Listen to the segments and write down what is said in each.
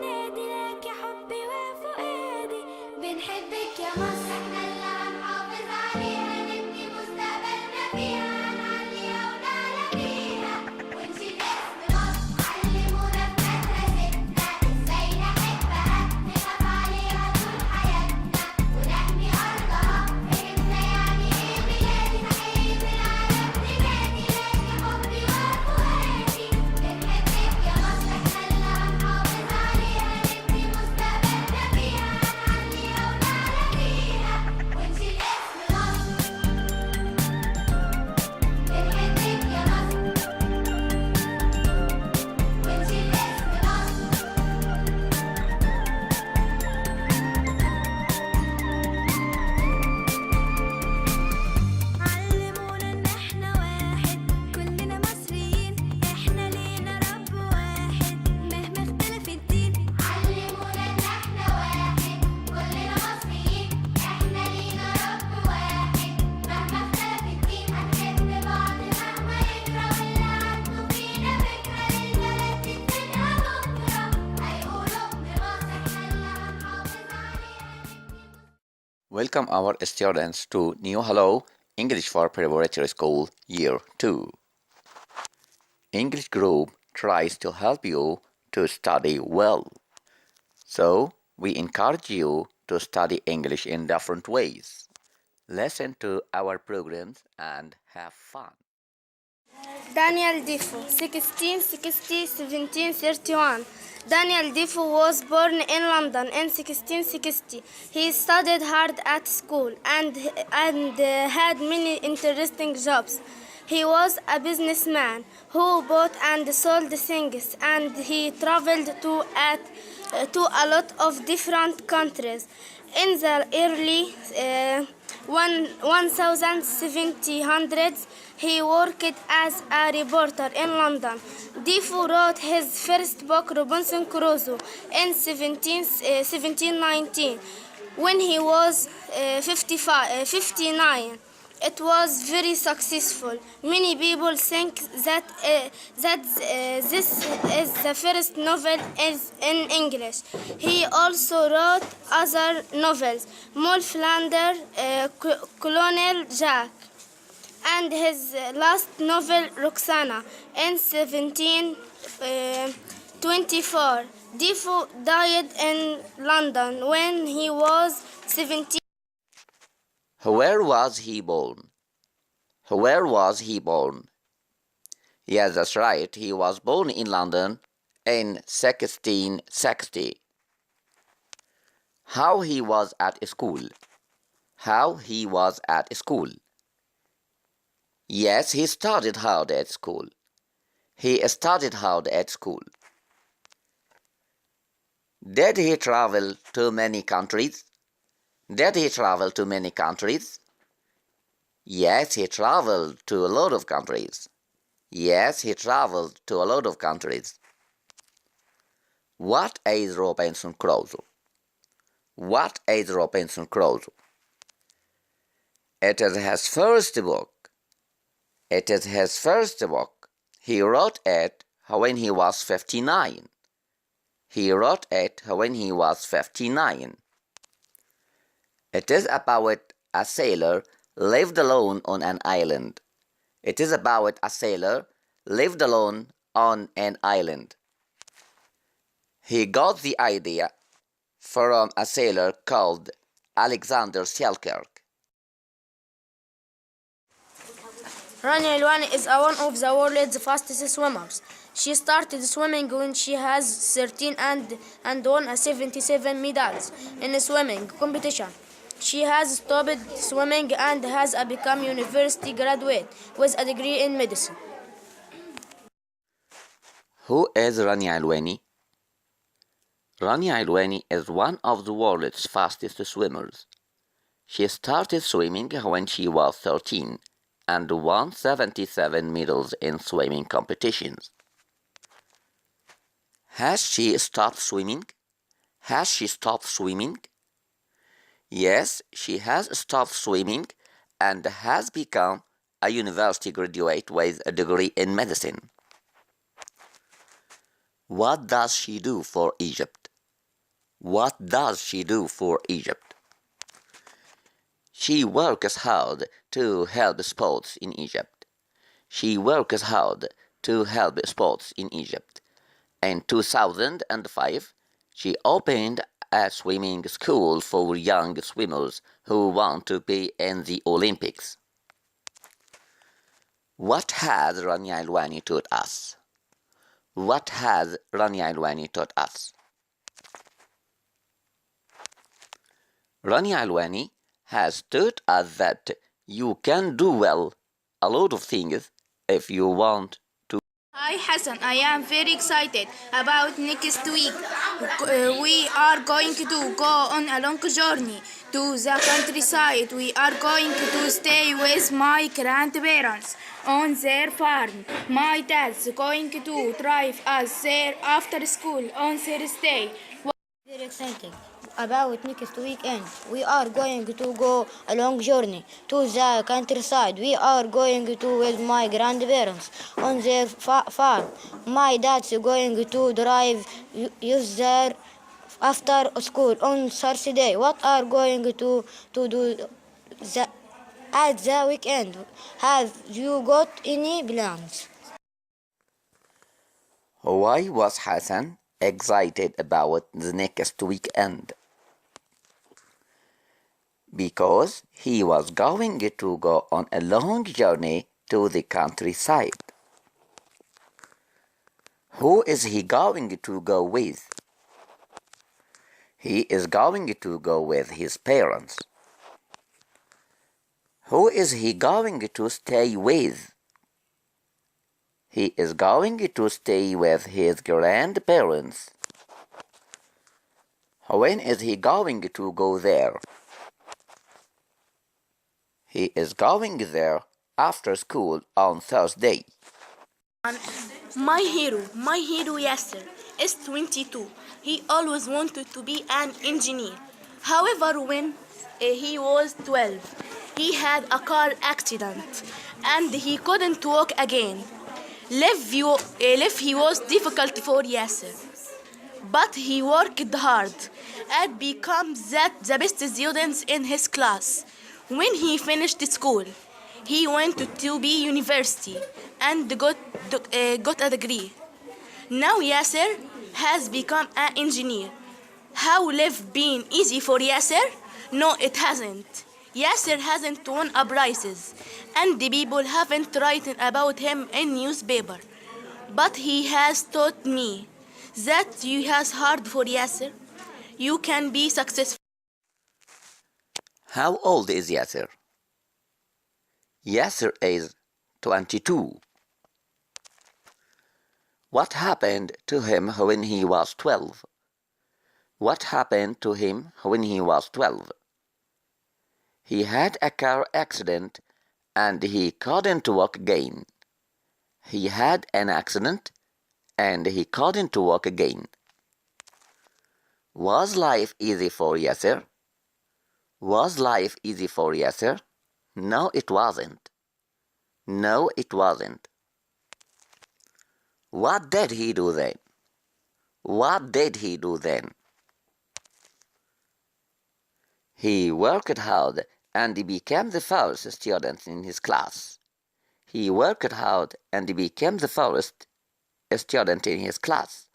ونادي لك يا حبي وفؤادي. بنحبك يا مصر، احنا اللي هنحافظ عليها، نبني مستقبلنا فيها، هنعليها ونعلى بيها ونشيل اسم مصر. علمونا في مدرستنا ازاي نحبها، نخاف عليها طول حياتنا ونحمي ارضها. فهمنا يعني ايه بلادي، تحية العالم تنادي لك يا حبي وفؤادي. بنحبك يا مصر، احنا اللي هنحافظ عليها، نبني مستقبلنا فيها، هنعليها ونعلى بيها ونشيل اسم مصر. بنحبك يا مصر ونشيل اسم مصر. علمونا ان احنا واحد، كلنا مصريين، احنا لينا رب واحد مهما اختلف الدين. علمونا ان احنا واحد، كلنا مصريين، احنا لينا رب واحد مهما اختلف الدين. هنحب بعض مهما يجرى، واللي عنده فينا فكرة للبلد تتبنى بكرة هيقولوا ابن مصر، احنا اللي هنحافظ عليها. Welcome our students to New Hello English for Preparatory School Year 2. English group tries to help you to study well. So, we encourage you to study English in different ways. Listen to our programs and have fun. Daniel Defoe, 1660-1731. Daniel Defoe was born in London in 1660. He studied hard at school and had many interesting jobs. He was a businessman who bought and sold things, and he traveled to a lot of different countries. In the early 1700s, he worked as a reporter in London. Defoe wrote his first book, Robinson Crusoe, in 1719 when he was 59. It was very successful. Many people think that this is the first novel in English. He also wrote other novels, Moll Flanders, Colonel Jack, and his last novel, Roxana, in 1724. Defoe died in London when he was 17. Where was he born? Where was he born? Yes, that's right. He was born in London in 1660. How he was at school? How he was at school? Yes, he studied hard at school. He studied hard at school. Did he travel to many countries? Did he travel to many countries? Yes, he traveled to a lot of countries. Yes, he traveled to a lot of countries. What is Robinson Crusoe? What is Robinson Crusoe? It is his first book. It is his first book. He wrote it when he was 59. He wrote it when he was 59. It is about a sailor lived alone on an island. It is about a sailor lived alone on an island. He got the idea from a sailor called Alexander Selkirk. Rania Ilwani is one of the world's fastest swimmers. She started swimming when she was 13 and won 77 medals in a swimming competition. She has stopped swimming and has become a university graduate with a degree in medicine. Who is Rania Ilwani? Rania Ilwani is one of the world's fastest swimmers. She started swimming when she was 13 and won 77 medals in swimming competitions. Has she stopped swimming? Has she stopped swimming? Yes, she has stopped swimming and has become a university graduate with a degree in medicine. What does she do for Egypt? What does she do for Egypt? She works hard to help sports in Egypt. She works hard to help sports in Egypt. In 2005, she opened a swimming school for young swimmers who want to be in the Olympics. What has Rania Alwani taught us? What has Rania Alwani taught us? Rania Alwani has taught us that you can do well a lot of things if you want to. Hi Hassan, I am very excited about next week. We are going to go on a long journey to the countryside. We are going to stay with my grandparents on their farm. My dad's going to drive us there after school on Thursday. Very excited about next weekend. We are going to go a long journey to the countryside. We are going to with my grandparents on their farm. My dad's going to drive us there after school on Thursday. What are going to do at the weekend? Have you got any plans? Why was Hassan excited about the next weekend? Because he was going to go on a long journey to the countryside. Who is he going to go with? He is going to go with his parents. Who is he going to stay with? He is going to stay with his grandparents. When is he going to go there? He is going there after school on Thursday. My hero Yasser is 22. He always wanted to be an engineer. However, when he was 12, he had a car accident and he couldn't walk again. Life was difficult for Yasser, but he worked hard and became the best student in his class. When he finished school, he went to be university and got a degree. Now Yasser has become an engineer. How life been easy for Yasser? No, it hasn't. Yasser hasn't won a prizes, and the people haven't written about him in newspaper. But he has taught me that you has hard for Yasser. You can be successful. How old is Yasser? Yasser is 22. What happened to him when he was 12? What happened to him when he was 12? He had a car accident and he couldn't walk again. He had an accident and he couldn't walk again. Was life easy for Yasser? Was life easy for Yasser? No, it wasn't. No, it wasn't. What did he do then? What did he do then? He worked hard and he became the first student in his class. He worked hard and he became the first student in his class.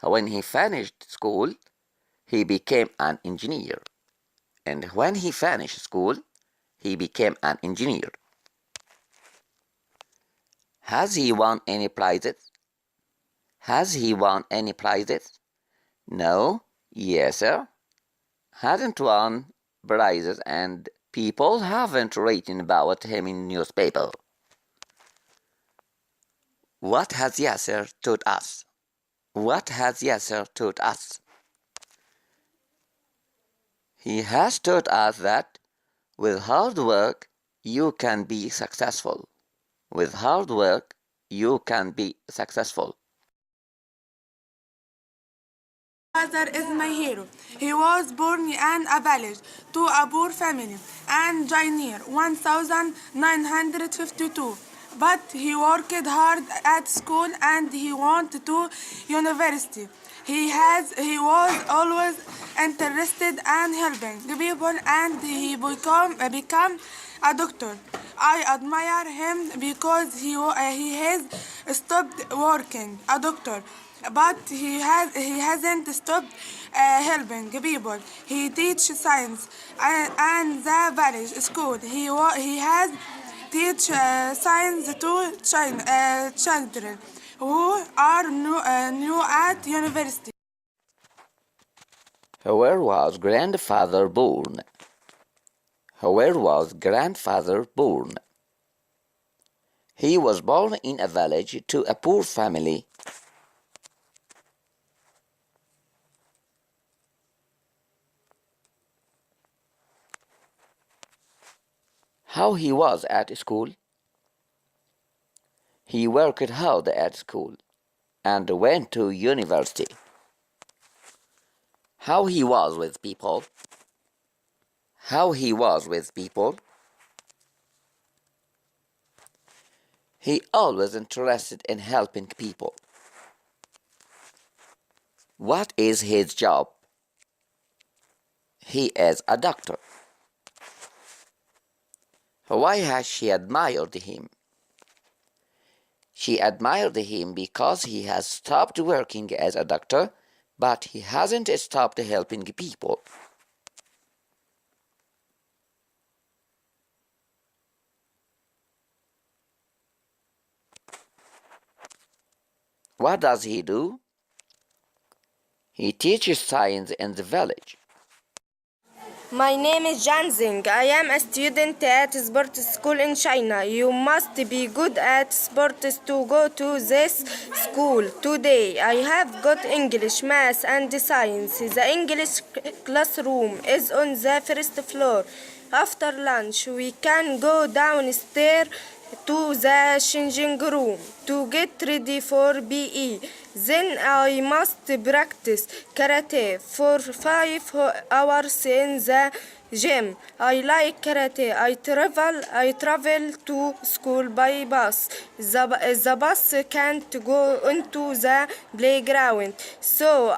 When he finished school, he became an engineer. And when he finished school, he became an engineer. Has he won any prizes? Has he won any prizes? No, Yasser hadn't won prizes and people haven't written about him in newspaper. What has Yasser taught us? What has Yasser taught us? He has taught us that with hard work you can be successful. With hard work you can be successful. Father is my hero. He was born in a village to a poor family and January 1952. but he worked hard at school and he went to university. He was always interested in helping people and he become a doctor. I admire him because he has stopped working a doctor, but he hasn't stopped helping people. He teaches science and the village school. He has teach science to children who are new at university. Where was grandfather born? Where was grandfather born? He was born in a village to a poor family. How he was at school? He worked hard at school and went to university. How he was with people? How he was with people? He always interested in helping people. What is his job? He is a doctor. Why has she admired him? She admired him because he has stopped working as a doctor, but he hasn't stopped helping people. What does he do? He teaches science in the village. My name is Janzing. I am a student at sports school in China. You must be good at sports to go to this school. Today I have got English, math and science. The English classroom is on the first floor. After lunch we can go downstairs to the changing room to get ready for PE. Then I must practice karate for 5 hours in the gym. I like karate. I travel to school by bus. The bus can't go into the playground, so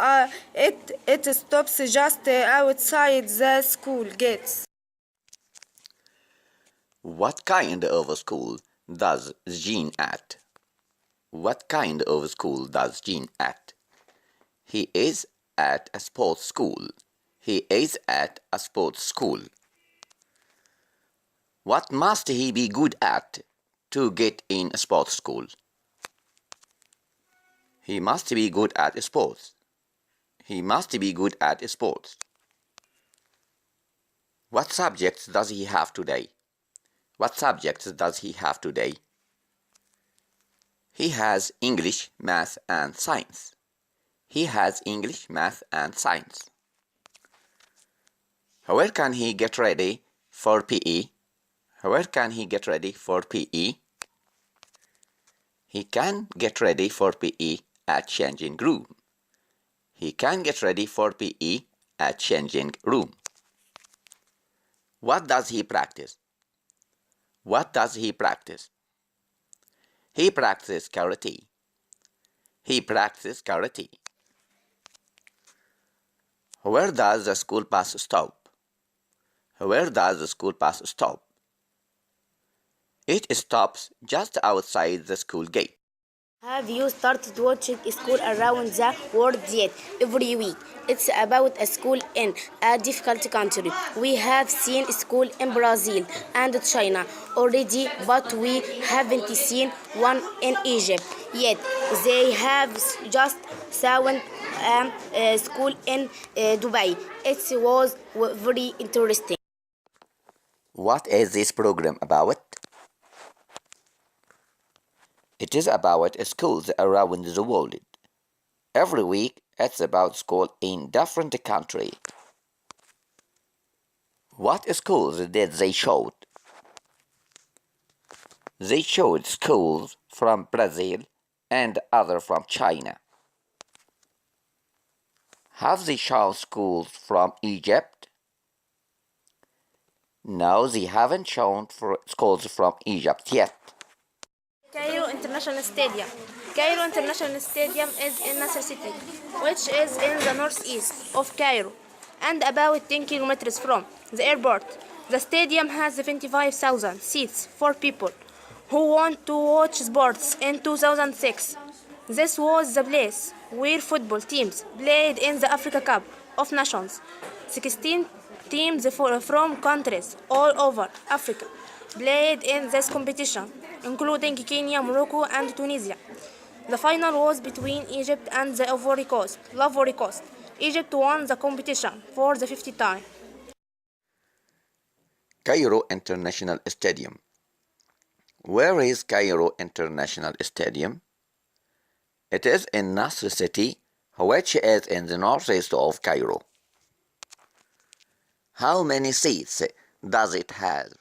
it stops just outside the school gates. What kind of a school does Jean at? What kind of school does Jean at? He is at a sports school. He is at a sports school. What must he be good at to get in a sports school? He must be good at sports. He must be good at sports. What subjects does he have today? What subjects does he have today? He has English, math and science. He has English, math and science. Where can he get ready for PE? Where can he get ready for PE? He can get ready for PE at changing room. He can get ready for PE at changing room. What does he practice? What does he practice? He practices karate. He practices karate. Where does the school bus stop? Where does the school bus stop? It stops just outside the school gate. Have you started watching school around the world yet? Every week. It's about a school in a difficult country. We have seen school in Brazil and China already, but we haven't seen one in Egypt yet. They have just found a school in Dubai. It was very interesting. What is this program about? It is about schools around the world. Every week, it's about school in different country. What schools did they show? They showed schools from Brazil and other from China. Have they shown schools from Egypt? No, they haven't shown schools from Egypt yet. International Stadium. Cairo International Stadium is in Nasser City, which is in the northeast of Cairo and about 10 kilometers from the airport. The stadium has 25,000 seats for people who want to watch sports in 2006. This was the place where football teams played in the Africa Cup of Nations. 16 teams from countries all over Africa played in this competition, including Kenya, Morocco, and Tunisia. The final was between Egypt and the Ivory Coast. Egypt won the competition for the 50th time. Cairo International Stadium. Where is Cairo International Stadium? It is in Nasr City, which is in the northeast of Cairo. How many seats does it have?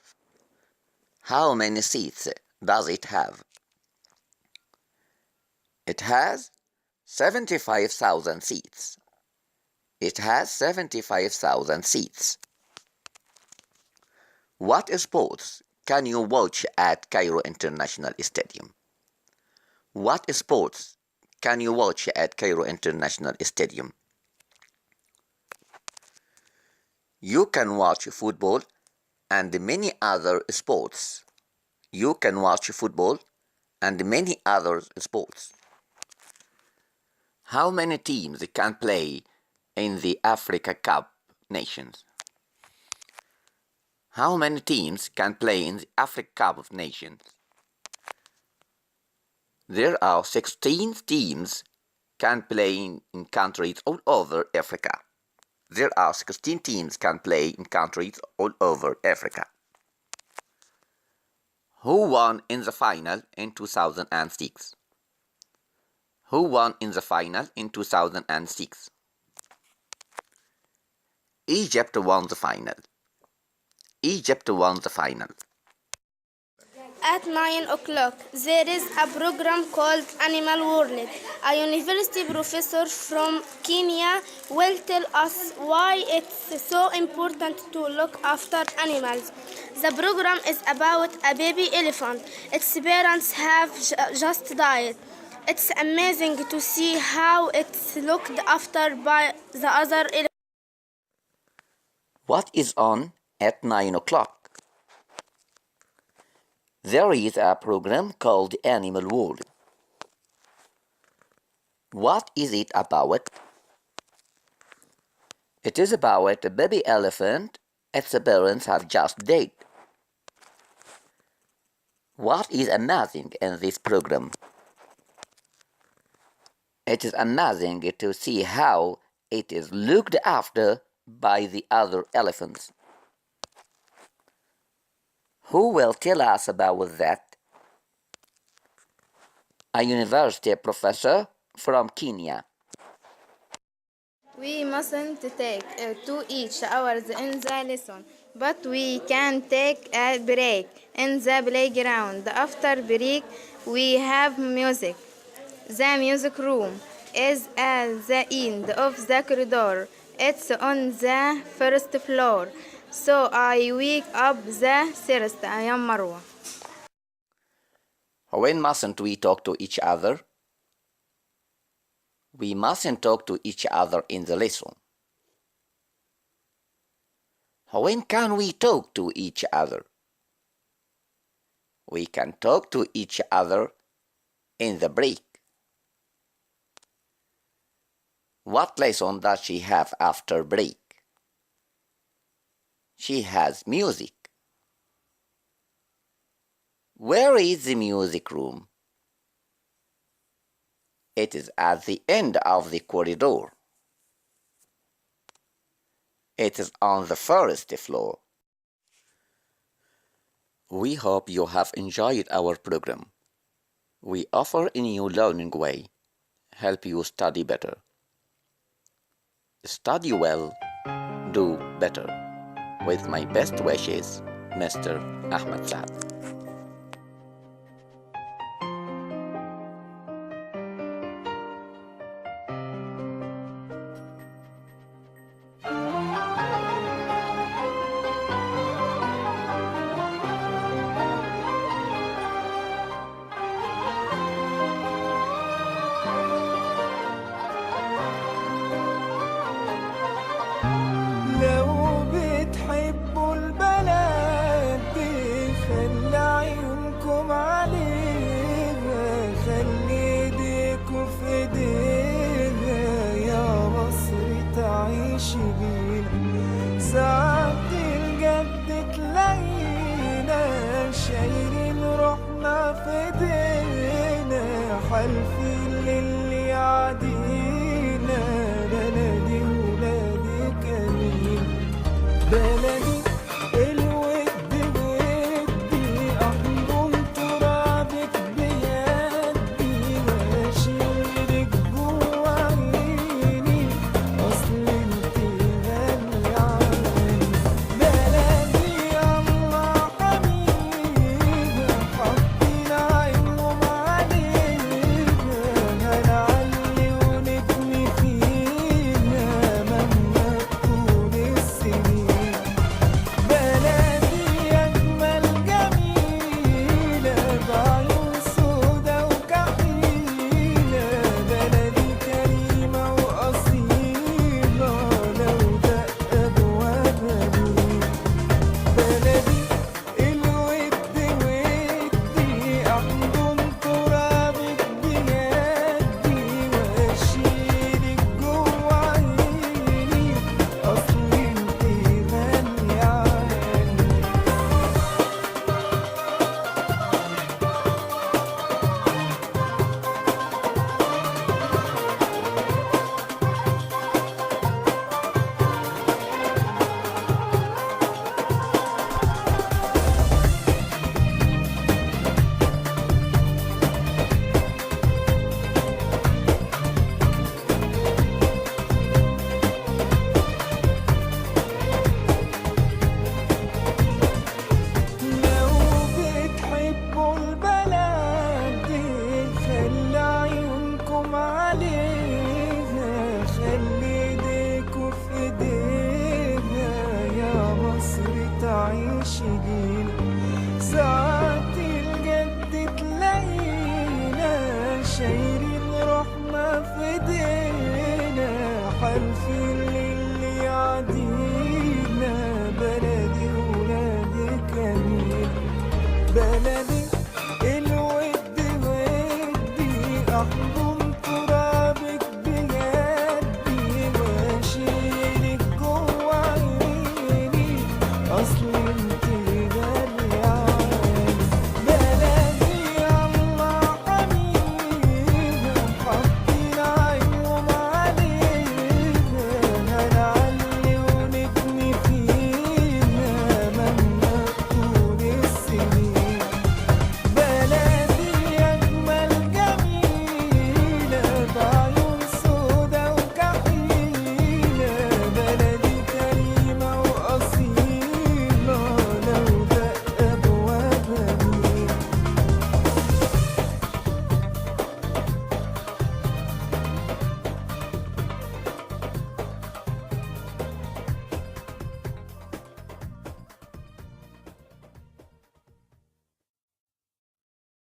How many seats does it have? It has 75,000 seats. It has 75,000 seats. What sports can you watch at Cairo International Stadium? What sports can you watch at Cairo International Stadium? You can watch football and many other sports. You can watch football and many other sports. How many teams can play in the Africa Cup Nations? How many teams can play in the Africa Cup of Nations? There are 16 teams can play in countries all over Africa. There are 16 teams can play in countries all over Africa. Who won in the final in 2006? Who won in the final in 2006? Egypt won the final. Egypt won the final. At 9 o'clock, there is a program called Animal World. A university professor from Kenya will tell us why it's so important to look after animals. The program is about a baby elephant. Its parents have just died. It's amazing to see how it's looked after by the other elephants. What is on at 9 o'clock? There is a program called Animal World. What is it about? It is about a baby elephant its parents have just died. What is amazing in this program? It is amazing to see how it is looked after by the other elephants. Who will tell us about that? A university professor from Kenya. We mustn't take 2 each hours in the lesson, but we can take a break in the playground. After break, we have music. The music room is at the end of the corridor. It's on the first floor. So I wake up the first. I am Marwa. When mustn't we talk to each other? We mustn't talk to each other in the lesson. When can we talk to each other? We can talk to each other in the break. What lesson does she have after break? She has music. Where is the music room? It is at the end of the corridor. It is on the first floor. We hope you have enjoyed our program. We offer a new learning way, help you study better. Study well, do better. With my best wishes, Mr. Ahmed Saad. بينا، ساعات الجد تلاقينا شايلين روحنا في ايدينا، حالفين للي يعدينا. بلدي ولادي كمين، بلدي الود ودي، أحضن ترابك بيدي وأشيلك جوا عيني، أصل انت غالية عني. بلدي الله حبيبة، حاطين عينهم علينا، هنعلي ونبني فيها مهما تكون السنين. بلدي أجمل جميلة بعيون سودا وكحيلة، بلدي كريمة وأصيلة لو دق أبوابها مين. بلدي الود ودي، أحضن ترابك بيدي وأشيلك جوا عيني، أصل انت غالية عني. لو بتحبوا البلد دي خلي عيونكم عليها، خلي ايديكوا في ايديها، يا مصر تعيش لينا. ساعات الجد تلاقينا شايلين روحنا في ايدينا، حالفين للي يعدينا. بلدي ولادي كمين، بلدي